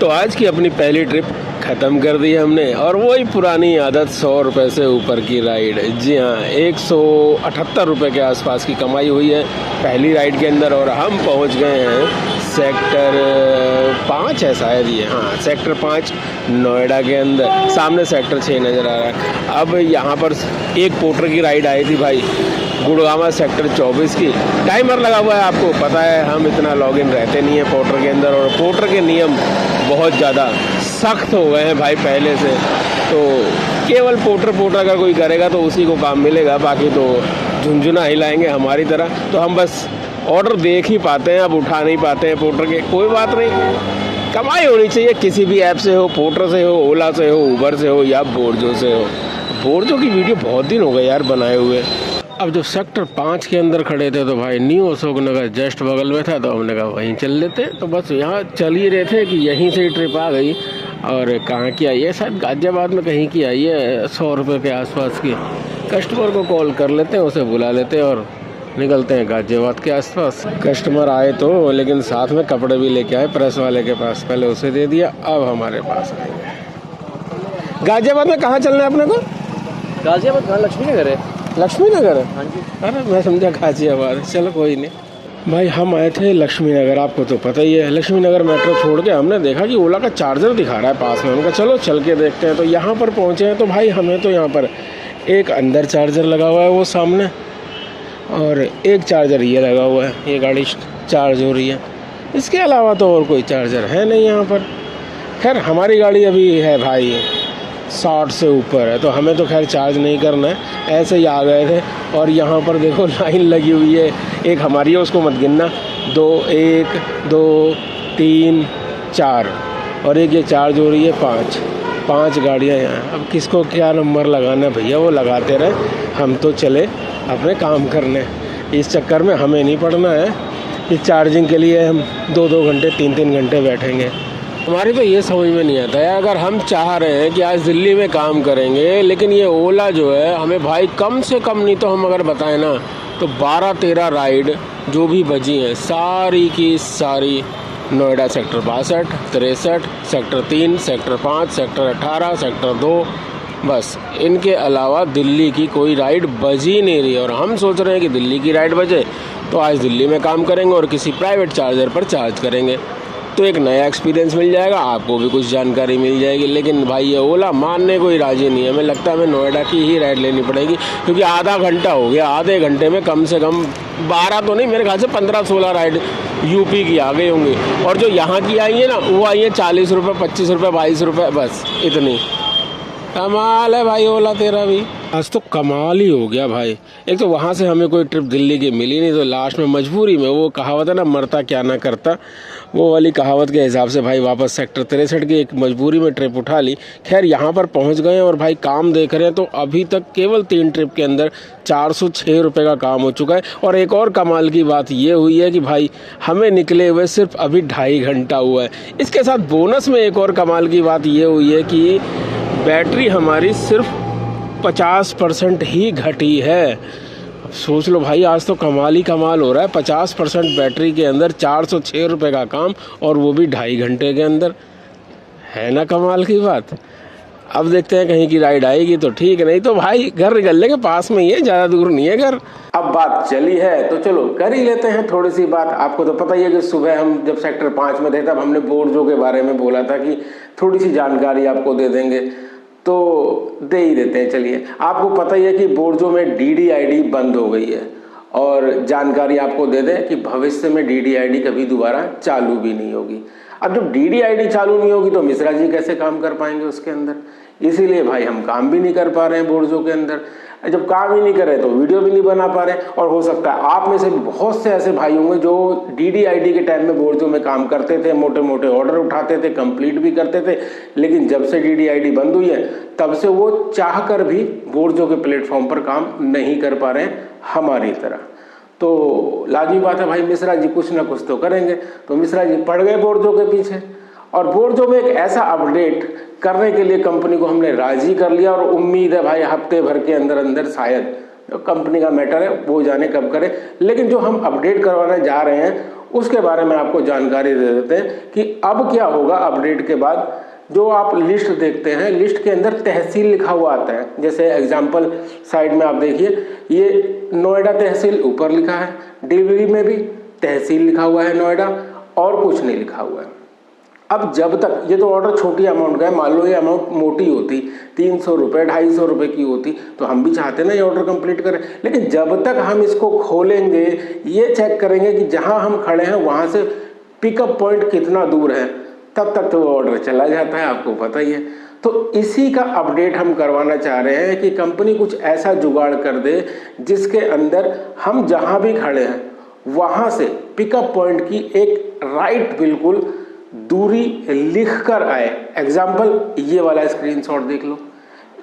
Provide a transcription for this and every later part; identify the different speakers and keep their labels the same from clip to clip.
Speaker 1: तो आज की अपनी पहली ट्रिप ख़त्म कर दी हमने और वही पुरानी आदत 100 रुपये से ऊपर की राइड। जी हाँ, 178 रुपये के आसपास की कमाई हुई है पहली राइड के अंदर और हम पहुंच गए हैं सेक्टर 5 है शायद ये, हाँ सेक्टर 5 नोएडा के अंदर। सामने सेक्टर 6 नज़र आ रहा है। अब यहाँ पर एक पोर्टर की राइड आई थी भाई, गुड़गांव सेक्टर 24 की। टाइमर लगा हुआ है, आपको पता है हम इतना लॉगिन रहते नहीं है पोर्टर के अंदर, और पोर्टर के नियम बहुत ज़्यादा सख्त हो गए हैं भाई पहले से। तो केवल पोर्टर अगर कोई करेगा तो उसी को काम मिलेगा, बाकी तो झुंझुना हिलाएंगे हमारी तरह। तो हम बस ऑर्डर देख ही पाते हैं, अब उठा नहीं पाते हैं पोर्टर के। कोई बात नहीं, कमाई होनी चाहिए, किसी भी ऐप से हो, पोर्टर से हो, ओला से हो, उबर से हो या बोर्जो से हो। बोर्जो की वीडियो बहुत दिन हो गए यार बनाए हुए। अब जब सेक्टर 5 के अंदर खड़े थे तो भाई न्यू अशोक नगर जस्ट बगल में था, तो हमने कहा वहीं चल लेते। तो बस यहाँ चल ही रहे थे कि यहीं से ही ट्रिप आ गई। और कहाँ की आई है, शायद गाजियाबाद में कहीं की आई है, 100 रुपये के आसपास की। कस्टमर को कॉल कर लेते हैं, उसे बुला लेते हैं और निकलते हैं गाजियाबाद के आसपास। कस्टमर आए तो, लेकिन साथ में कपड़े भी लेके आए प्रेस वाले के पास, पहले उसे दे दिया, अब हमारे पास आएंगे। गाजियाबाद में कहाँ चलना है अपने को?
Speaker 2: गाजियाबाद कहाँ? लक्ष्मी नगर है।
Speaker 1: लक्ष्मी नगर है?
Speaker 2: हाँ जी।
Speaker 1: अरे मैं समझा गाजियाबाद, चलो कोई नहीं। भाई हम आए थे लक्ष्मी नगर, आपको तो पता ही है। लक्ष्मी नगर मेट्रो छोड़ के हमने देखा कि ओला का चार्जर दिखा रहा है पास में। उनका चलो चल के देखते हैं। तो यहाँ पर पहुँचे हैं तो भाई हमें तो यहाँ पर एक अंदर चार्जर लगा हुआ है वो सामने, और एक चार्जर ये लगा हुआ है, ये गाड़ी चार्ज हो रही है। इसके अलावा तो और कोई चार्जर है नहीं यहाँ पर। खैर हमारी गाड़ी अभी है भाई 60 से ऊपर है, तो हमें तो खैर चार्ज नहीं करना है, ऐसे ही आ गए थे। और यहाँ पर देखो लाइन लगी हुई है, एक हमारी है उसको मत गिनना, 2 1 2 3 4 और एक ये चार्ज हो रही है 5 गाड़ियाँ यहाँ। अब किसको क्या नंबर लगाना है भैया वो लगाते रहे, हम तो चले अपने काम करने। इस चक्कर में हमें नहीं पड़ना है कि चार्जिंग के लिए हम 2-2 घंटे 3-3 घंटे बैठेंगे। हमारी तो ये समझ में नहीं आता है, अगर हम चाह रहे हैं कि आज दिल्ली में काम करेंगे, लेकिन ये ओला जो है हमें भाई कम से कम नहीं तो हम अगर बताएं ना तो 12-13 राइड जो भी बजी हैं सारी की सारी Noida sector 62, 63, sector 3, sector 5, sector 18, sector 2, बस इनके अलावा दिल्ली की कोई राइड बज ही नहीं रही। और हम सोच रहे हैं कि दिल्ली की राइड बजे तो आज दिल्ली में काम करेंगे और किसी प्राइवेट चार्जर पर चार्ज करेंगे, तो एक नया एक्सपीरियंस मिल जाएगा, आपको भी कुछ जानकारी मिल जाएगी। लेकिन भाई ये ओला मानने को ही राजी नहीं है। हमें लगता है हमें नोएडा की ही राइड लेनी पड़ेगी, क्योंकि आधा घंटा हो गया, आधे घंटे में कम से कम 12 तो नहीं, मेरे ख्याल से 15-16 राइड यूपी की आ गई होंगी। और जो यहाँ की आई है ना वो आई है 40 रुपये, 25 रुपये, 22 रुपये, बस इतनी। कमाल है भाई ओला तेरा भी, आज तो कमाल ही हो गया भाई। एक तो वहाँ से हमें कोई ट्रिप दिल्ली की मिली नहीं, तो लास्ट में मजबूरी में वो कहावत है ना, मरता क्या ना करता, वो वाली कहावत के हिसाब से भाई वापस सेक्टर 63 की एक मजबूरी में ट्रिप उठा ली। खैर यहाँ पर पहुँच गए और भाई काम देख रहे हैं तो अभी तक केवल 3 ट्रिप के अंदर 406 रुपये का काम हो चुका है। और एक और कमाल की बात ये हुई है कि भाई हमें निकले हुए सिर्फ अभी 2.5 घंटा हुआ है। इसके साथ बोनस में एक और कमाल की बात ये हुई है कि बैटरी हमारी सिर्फ 50% ही घटी है। सोच लो भाई, आज तो कमाल ही कमाल हो रहा है। 50% बैटरी के अंदर 406 रुपये का काम, और वो भी 2.5 घंटे के अंदर, है ना कमाल की बात। अब देखते हैं कहीं की राइड आएगी तो ठीक है, नहीं तो भाई घर निकलने के पास में ही है, ज़्यादा दूर नहीं है घर। अब बात चली है तो चलो कर ही लेते हैं थोड़ी सी बात। आपको तो पता ही है कि सुबह हम जब सेक्टर 5 में थे तब हमने बोर्जो के बारे में बोला था कि थोड़ी सी जानकारी आपको दे देंगे, तो दे ही देते हैं। चलिए, आपको पता ही है कि बोर्जो में DDID बंद हो गई है, और जानकारी आपको दे दें कि भविष्य में DDID कभी दोबारा चालू भी नहीं होगी। अब जब DDID चालू नहीं होगी तो मिश्रा जी कैसे काम कर पाएंगे उसके अंदर, इसीलिए भाई हम काम भी नहीं कर पा रहे हैं बोर्जो के अंदर। जब काम ही नहीं कर रहे तो वीडियो भी नहीं बना पा रहे। और हो सकता है आप में से बहुत से ऐसे भाई होंगे जो DDID के टाइम में बोर्जो में काम करते थे, मोटे मोटे ऑर्डर उठाते थे, कंप्लीट भी करते थे, लेकिन जब से DDID बंद हुई है तब से वो चाह कर भी बोर्जो के प्लेटफॉर्म पर काम नहीं कर पा रहे हैं हमारी तरह। तो लाजमी बात है भाई, मिश्रा जी कुछ ना कुछ तो करेंगे। तो मिश्रा जी पड़ गए बोर्जो के पीछे, और बोर्जो में एक ऐसा अपडेट करने के लिए कंपनी को हमने राजी कर लिया, और उम्मीद है भाई हफ्ते भर के अंदर अंदर, शायद कंपनी का मैटर है वो जाने कब करे, लेकिन जो हम अपडेट करवाने जा रहे हैं उसके बारे में आपको जानकारी दे देते हैं कि अब क्या होगा अपडेट के बाद। जो आप लिस्ट देखते हैं, लिस्ट के अंदर तहसील लिखा हुआ आता है। जैसे एग्जाम्पल साइड में आप देखिए, ये नोएडा तहसील ऊपर लिखा है, डिलीवरी में भी तहसील लिखा हुआ है नोएडा, और कुछ नहीं लिखा हुआ है। अब जब तक ये तो ऑर्डर छोटी अमाउंट का है, मान लो ये अमाउंट मोटी होती 300 रुपये 250 रुपये की होती तो हम भी चाहते ना ये ऑर्डर कंप्लीट करें, लेकिन जब तक हम इसको खोलेंगे, ये चेक करेंगे कि जहां हम खड़े हैं वहां से पिकअप पॉइंट कितना दूर है, तब तक तो वो ऑर्डर चला जाता है, आपको पता ही है। तो इसी का अपडेट हम करवाना चाह रहे हैं कि कंपनी कुछ ऐसा जुगाड़ कर दे जिसके अंदर हम जहां भी खड़े हैं वहां से पिकअप पॉइंट की एक राइट बिल्कुल दूरी लिख कर आए। एग्जाम्पल ये वाला स्क्रीनशॉट देख लो,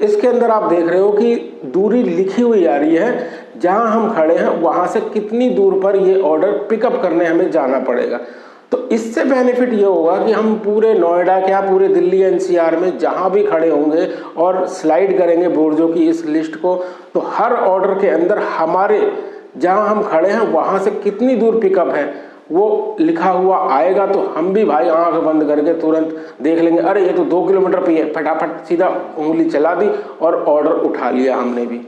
Speaker 1: इसके अंदर आप देख रहे हो कि दूरी लिखी हुई आ रही है, जहां हम खड़े हैं वहां से कितनी दूर पर ये ऑर्डर पिकअप करने हमें जाना पड़ेगा। तो इससे बेनिफिट ये होगा कि हम पूरे नोएडा क्या पूरे दिल्ली एनसीआर में जहां भी खड़े होंगे और स्लाइड करेंगे बोर्जों की इस लिस्ट को, तो हर ऑर्डर के अंदर हमारे जहां हम खड़े हैं वहां से कितनी दूर पिकअप है वो लिखा हुआ आएगा। तो हम भी भाई आंख बंद करके तुरंत देख लेंगे, अरे ये तो 2 किलोमीटर पे है, फटाफट सीधा उंगली चला दी और ऑर्डर उठा लिया हमने भी।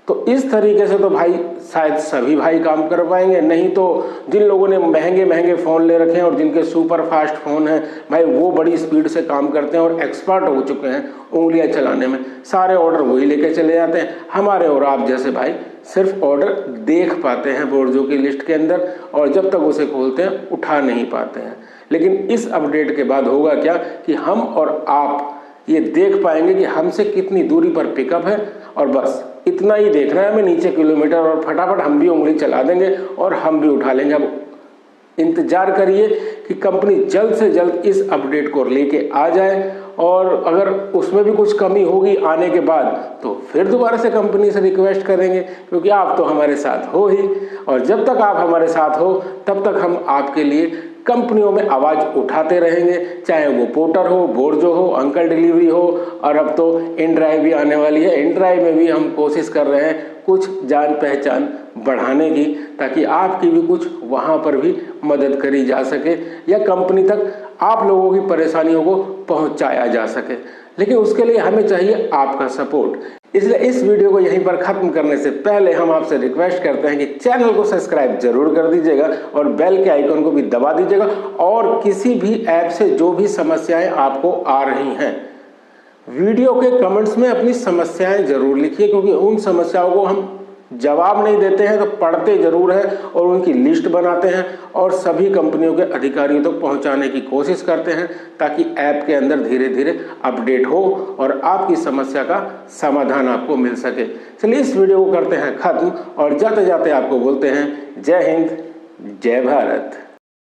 Speaker 1: तो इस तरीके से तो भाई शायद सभी भाई काम कर पाएंगे, नहीं तो जिन लोगों ने महंगे महंगे फ़ोन ले रखे हैं और जिनके सुपर फास्ट फ़ोन हैं भाई, वो बड़ी स्पीड से काम करते हैं और एक्सपर्ट हो चुके हैं उंगलियां चलाने में, सारे ऑर्डर वही लेके चले जाते हैं। हमारे और आप जैसे भाई सिर्फ ऑर्डर देख पाते हैं बोर्जों की लिस्ट के अंदर, और जब तक उसे खोलते हैं उठा नहीं पाते हैं। लेकिन इस अपडेट के बाद होगा क्या कि हम और आप ये देख पाएंगे कि हमसे कितनी दूरी पर पिकअप है, और बस इतना ही देखना है हमें नीचे किलोमीटर, और फटाफट हम भी उंगली चला देंगे और हम भी उठा लेंगे। अब इंतजार करिए कि कंपनी जल्द से जल्द इस अपडेट को लेके आ जाए, और अगर उसमें भी कुछ कमी होगी आने के बाद तो फिर दोबारा से कंपनी से रिक्वेस्ट करेंगे, क्योंकि आप तो हमारे साथ हो ही, और जब तक आप हमारे साथ हो तब तक हम आपके लिए कंपनियों में आवाज़ उठाते रहेंगे, चाहे वो पोर्टर हो, बोर्जो हो, अंकल डिलीवरी हो, और अब तो इनड्राइव भी आने वाली है। इनड्राइव में भी हम कोशिश कर रहे हैं कुछ जान पहचान बढ़ाने की, ताकि आपकी भी कुछ वहाँ पर भी मदद करी जा सके या कंपनी तक आप लोगों की परेशानियों को पहुँचाया जा सके। लेकिन उसके लिए हमें चाहिए आपका सपोर्ट। इसलिए इस वीडियो को यहीं पर ख़त्म करने से पहले हम आपसे रिक्वेस्ट करते हैं कि चैनल को सब्सक्राइब जरूर कर दीजिएगा और बेल के आइकन को भी दबा दीजिएगा, और किसी भी ऐप से जो भी समस्याएं आपको आ रही हैं वीडियो के कमेंट्स में अपनी समस्याएं जरूर लिखिए, क्योंकि उन समस्याओं को हम जवाब नहीं देते हैं तो पढ़ते जरूर हैं और उनकी लिस्ट बनाते हैं और सभी कंपनियों के अधिकारियों तक पहुंचाने की कोशिश करते हैं, ताकि ऐप के अंदर धीरे धीरे अपडेट हो और आपकी समस्या का समाधान आपको मिल सके। चलिए इस वीडियो को करते हैं खत्म, और जाते जाते आपको बोलते हैं जय हिंद, जय भारत।